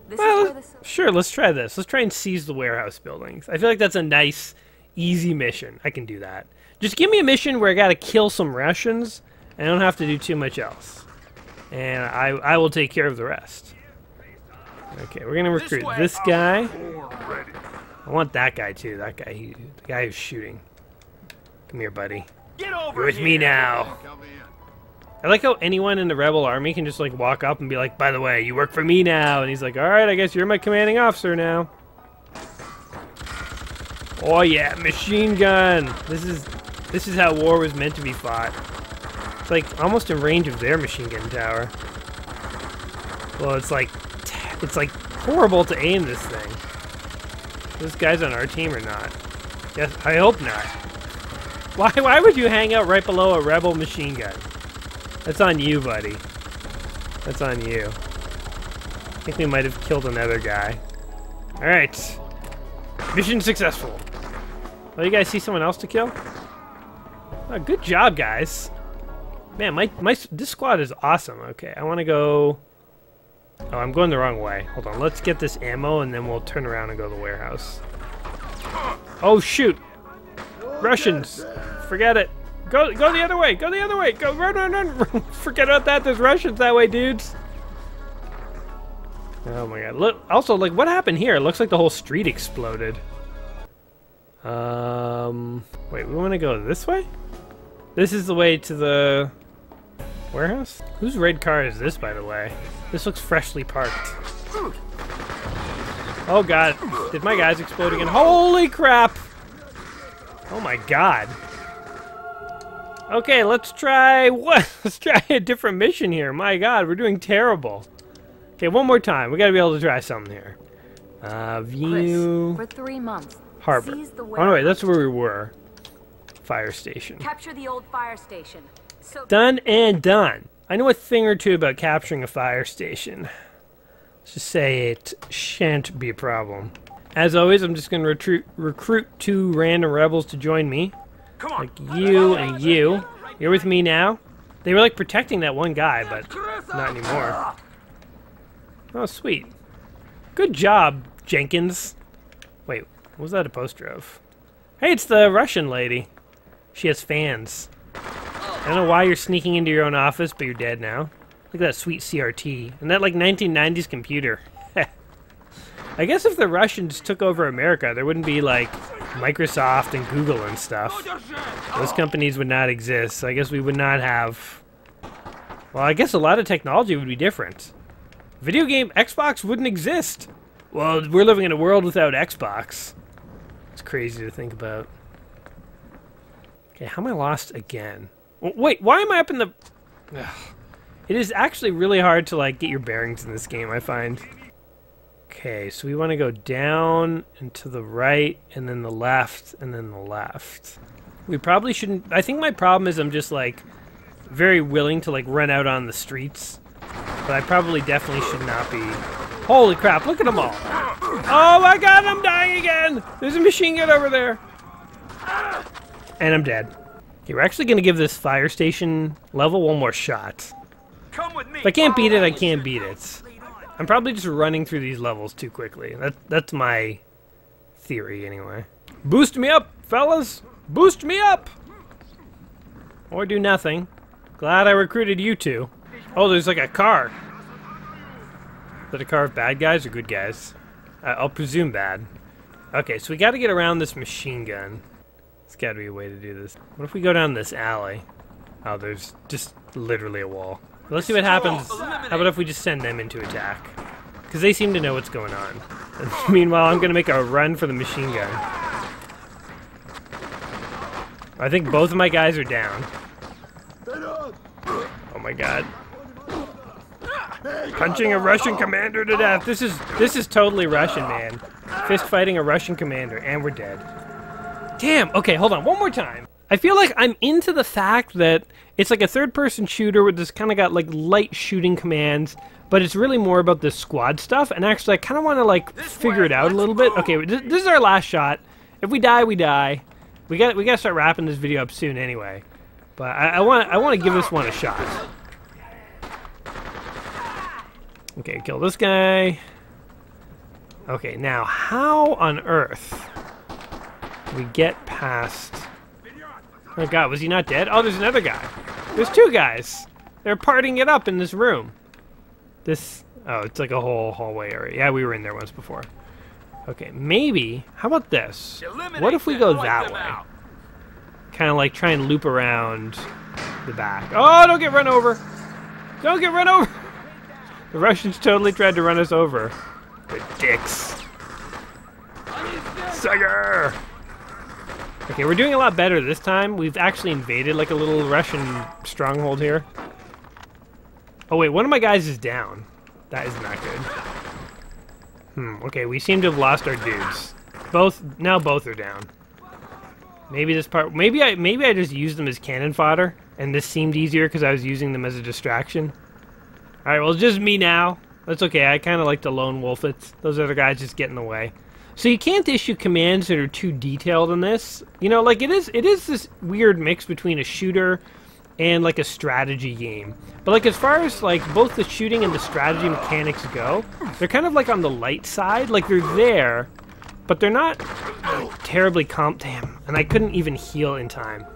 This Well, is where the sure, let's try this. Let's try and seize the warehouse buildings. I feel like that's a nice, easy mission. I can do that. Just give me a mission where I gotta kill some Russians, and I don't have to do too much else. And I will take care of the rest. Okay, we're gonna recruit this guy. I want that guy too. That guy, the guy who's shooting. Come here, buddy. You're with me now. I like how anyone in the rebel army can just like walk up and be like, by the way, you work for me now. And he's like, all right, I guess you're my commanding officer now. Oh yeah, machine gun. This is how war was meant to be fought. It's like almost in range of their machine gun tower. Well, it's like horrible to aim this thing. This guy's on our team or not? Yes, I hope not. Why would you hang out right below a rebel machine gun? That's on you, buddy. That's on you. I think we might have killed another guy. Alright. Mission successful. Oh, you guys see someone else to kill? Oh, good job, guys. Man, this squad is awesome. Okay, I want to go... Oh, I'm going the wrong way. Hold on, let's get this ammo and then we'll turn around and go to the warehouse. Oh, shoot! Russians! Forget it. Go the other way! Go the other way! Go, run! Forget about that, there's Russians that way, dudes! Oh my god. Look, also, like, what happened here? It looks like the whole street exploded. Wait, we want to go this way? This is the way to the warehouse? Whose red car is this, by the way? This looks freshly parked. Oh god, did my guys explode again? Holy crap! Oh my god. Okay, let's try what? Let's try a different mission here. My god, we're doing terrible. Okay, one more time. We gotta be able to try something here. View. Chris, for 3 months. Harbor. Oh no, wait, that's where we were. Fire station. Capture the old fire station. So Done and done. I know a thing or two about capturing a fire station. Let's just say it shan't be a problem. As always, I'm just going to recruit 2 random rebels to join me. Like you and you. You're with me now? They were like protecting that one guy, but not anymore. Oh, sweet. Good job, Jenkins. Wait, what was that a poster of? Hey, it's the Russian lady. She has fans. I don't know why you're sneaking into your own office, but you're dead now. Look at that sweet CRT. And that, like, 1990s computer. I guess if the Russians took over America, there wouldn't be, like, Microsoft and Google and stuff. Those companies would not exist, so I guess we would not have... Well, I guess a lot of technology would be different. Video game Xbox wouldn't exist. Well, we're living in a world without Xbox. It's crazy to think about. Okay, how am I lost again? Wait, why am I up in the... Ugh. It is actually really hard to, like, get your bearings in this game, I find. Okay, so we want to go down and to the right, and then the left, and then the left. We probably shouldn't... I think my problem is I'm just, like, very willing to like run out on the streets, but I probably definitely should not be. Holy crap, look at them all. Oh my god, I'm dying again. There's a machine gun over there. And I'm dead. Okay, we're actually going to give this fire station level one more shot. If I can't beat it, I can't beat it. I'm probably just running through these levels too quickly. That's my theory, anyway. Boost me up, fellas! Boost me up! Or do nothing. Glad I recruited you two. Oh, there's like a car. Is that a car of bad guys or good guys? I'll presume bad. Okay, so we gotta get around this machine gun. There's gotta be a way to do this. What if we go down this alley? Oh, there's just literally a wall. Let's see what happens. How about if we just send them into attack? Because they seem to know what's going on. And meanwhile, I'm going to make a run for the machine gun. I think both of my guys are down. Oh my god. Punching a Russian commander to death. This is totally Russian, man. Fist fighting a Russian commander, and we're dead. Damn. Okay, hold on. One more time. I feel like I'm into the fact that it's like a third-person shooter with this kind of got like light shooting commands, but it's really more about the squad stuff. And actually, I kind of want to like figure it out a little bit. Okay, this is our last shot. If we die, we die. We got to start wrapping this video up soon anyway. But I want to give this one a shot. Okay, kill this guy. Okay, now how on earth do we get past? Oh god, was he not dead? Oh, there's another guy. There's two guys. They're partying it up in this room. Oh, it's like a whole hallway area. Yeah, we were in there once before. Okay, maybe, how about this? What if we go that way? Kind of like try and loop around the back. Oh, don't get run over. Don't get run over. The Russians totally tried to run us over. The dicks. Sucker! Okay, we're doing a lot better this time. We've actually invaded like a little Russian stronghold here. Oh wait, one of my guys is down. That is not good. Okay, we seem to have lost our dudes. Now both are down. Maybe this part, maybe I just used them as cannon fodder, and this seemed easier because I was using them as a distraction. Alright, well it's just me now. That's okay, I kind of like to lone wolf it. Those other guys just get in the way. So you can't issue commands that are too detailed in this. You know, like it is this weird mix between a shooter and like a strategy game. But like as far as like both the shooting and the strategy mechanics go, they're kind of like on the light side. Like they're there, but they're not terribly damn, and I couldn't even heal in time.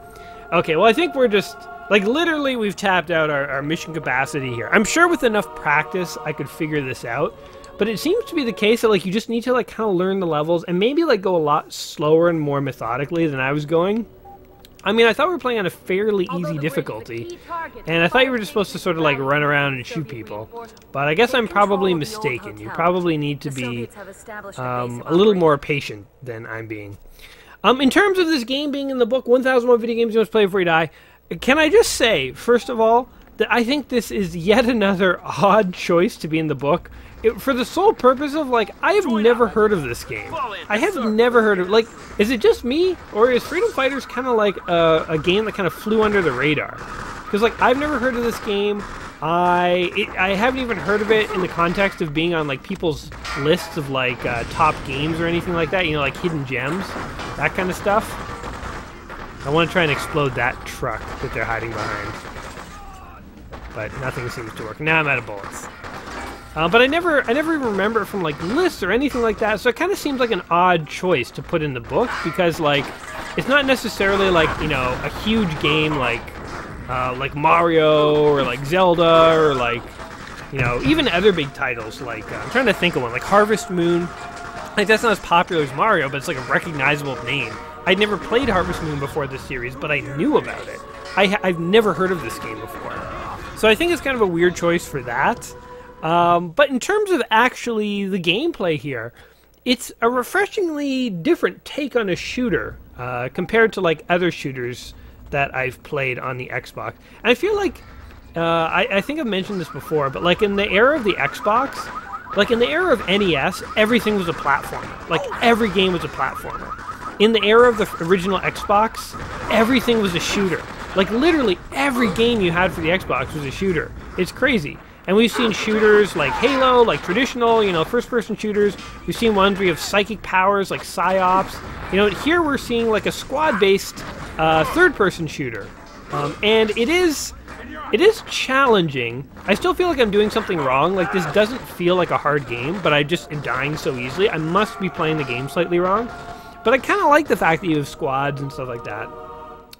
Okay, well I think we're just like literally we've tapped out our mission capacity here. I'm sure with enough practice I could figure this out. But it seems to be the case that like you just need to like kind of learn the levels and maybe like go a lot slower and more methodically than I was going. I mean, I thought we were playing on a fairly easy difficulty, and I thought you were just supposed to sort of like run around and shoot people. But I guess I'm probably mistaken. You probably need to be a little more patient than I'm being. In terms of this game being in the book, 1,001 video games you must play before you die, can I just say, first of all, that I think this is yet another odd choice to be in the book. For the sole purpose of, like, I have never heard of this game. I have never heard of, like, is it just me? Or is Freedom Fighters kind of like a game that kind of flew under the radar? Because, like, I've never heard of this game. I haven't even heard of it in the context of being on, like, people's lists of, like, top games or anything like that. You know, like, hidden gems. That kind of stuff. I want to try and explode that truck that they're hiding behind. But nothing seems to work. Now I'm out of bullets. But I never even remember it from like lists or anything like that, so it kind of seems like an odd choice to put in the book because like it's not necessarily like, you know, a huge game like Mario or like Zelda or like, you know, even other big titles like I'm trying to think of one like Harvest Moon. Like that's not as popular as Mario, but it's like a recognizable name. I'd never played Harvest Moon before this series, but I knew about it. I've never heard of this game before, so I think it's kind of a weird choice for that. But in terms of actually the gameplay here, it's a refreshingly different take on a shooter compared to like other shooters that I've played on the Xbox. And I feel like, I think I've mentioned this before, but like in the era of the Xbox, like in the era of NES, everything was a platformer. Like every game was a platformer. In the era of the original Xbox, everything was a shooter. Like, literally every game you had for the Xbox was a shooter. It's crazy. And we've seen shooters like Halo, like traditional, you know, first-person shooters. We've seen ones where you have psychic powers like PsyOps. You know, here we're seeing like a squad-based third-person shooter. And it is challenging. I still feel like I'm doing something wrong. Like, this doesn't feel like a hard game, but I just am dying so easily. I must be playing the game slightly wrong. But I kind of like the fact that you have squads and stuff like that.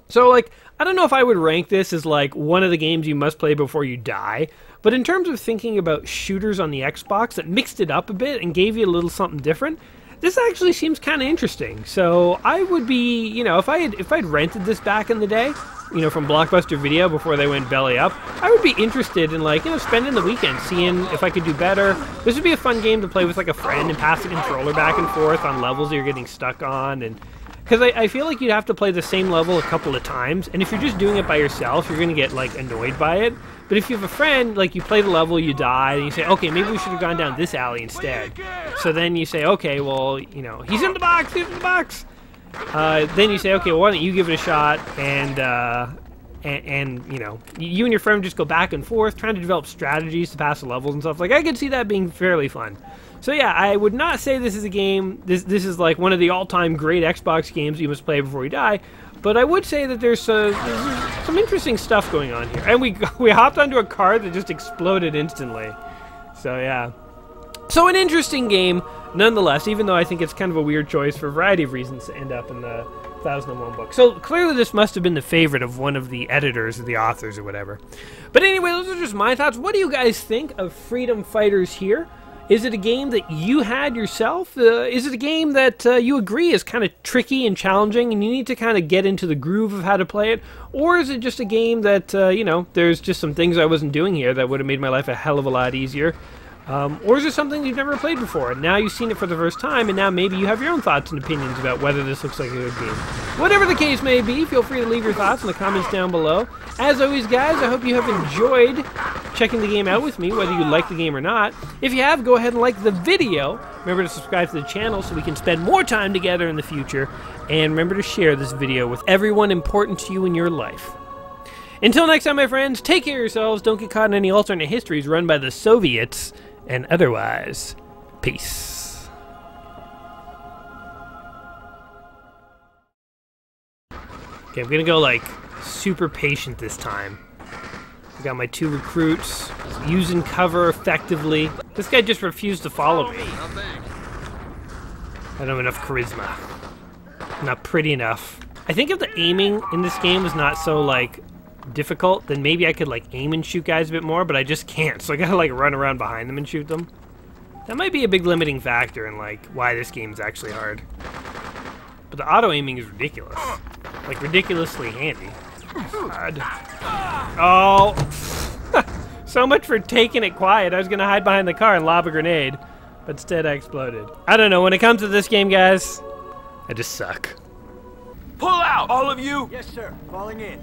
So, like, I don't know if I would rank this as, like, one of the games you must play before you die. But in terms of thinking about shooters on the Xbox that mixed it up a bit and gave you a little something different, this actually seems kind of interesting. So I would be, you know, if I'd rented this back in the day, you know, from Blockbuster Video before they went belly up, I would be interested in, like, you know, spending the weekend seeing if I could do better. This would be a fun game to play with, like, a friend and pass the controller back and forth on levels that you're getting stuck on. And because I feel like you'd have to play the same level a couple of times, and if you're just doing it by yourself, you're going to get, like, annoyed by it. But if you have a friend, like, you play the level, you die, and you say, okay, maybe we should have gone down this alley instead. So then you say, okay, well, you know, he's in the box, he's in the box. Then you say, okay, well, why don't you give it a shot, and you know, you and your friend just go back and forth, trying to develop strategies to pass the levels and stuff. Like, I could see that being fairly fun. So yeah, I would not say this is a game, this is like one of the all-time great Xbox games you must play before you die, but I would say that there's some interesting stuff going on here. And we hopped onto a car that just exploded instantly. So yeah. So an interesting game, nonetheless, even though I think it's kind of a weird choice for a variety of reasons to end up in the 1001 book. So clearly this must have been the favorite of one of the editors or the authors or whatever. But anyway, those are just my thoughts. What do you guys think of Freedom Fighters here? Is it a game that you had yourself? Is it a game that you agree is kind of tricky and challenging and you need to kind of get into the groove of how to play it? Or is it just a game that, you know, there's just some things I wasn't doing here that would have made my life a hell of a lot easier? Or is it something you've never played before, and now you've seen it for the first time, and now maybe you have your own thoughts and opinions about whether this looks like a good game. Whatever the case may be, feel free to leave your thoughts in the comments down below. As always, guys, I hope you have enjoyed checking the game out with me, whether you like the game or not. If you have, go ahead and like the video. Remember to subscribe to the channel so we can spend more time together in the future. And remember to share this video with everyone important to you in your life. Until next time, my friends, take care of yourselves. Don't get caught in any alternate histories run by the Soviets. And otherwise, peace. Okay, I'm gonna go like super patient this time. I got my 2 recruits using cover effectively. This guy just refused to follow me. I don't have enough charisma. I'm not pretty enough. I think if the aiming in this game was not so like difficult, then maybe I could like aim and shoot guys a bit more, but I just can't, so I gotta like run around behind them and shoot them. That might be a big limiting factor in like why this game's actually hard. But the auto aiming is ridiculous. Like ridiculously handy. God. Oh. So much for taking it quiet. I was gonna hide behind the car and lob a grenade, but instead I exploded. I don't know, when it comes to this game, guys, I just suck. Pull out, all of you! Yes, sir. Falling in.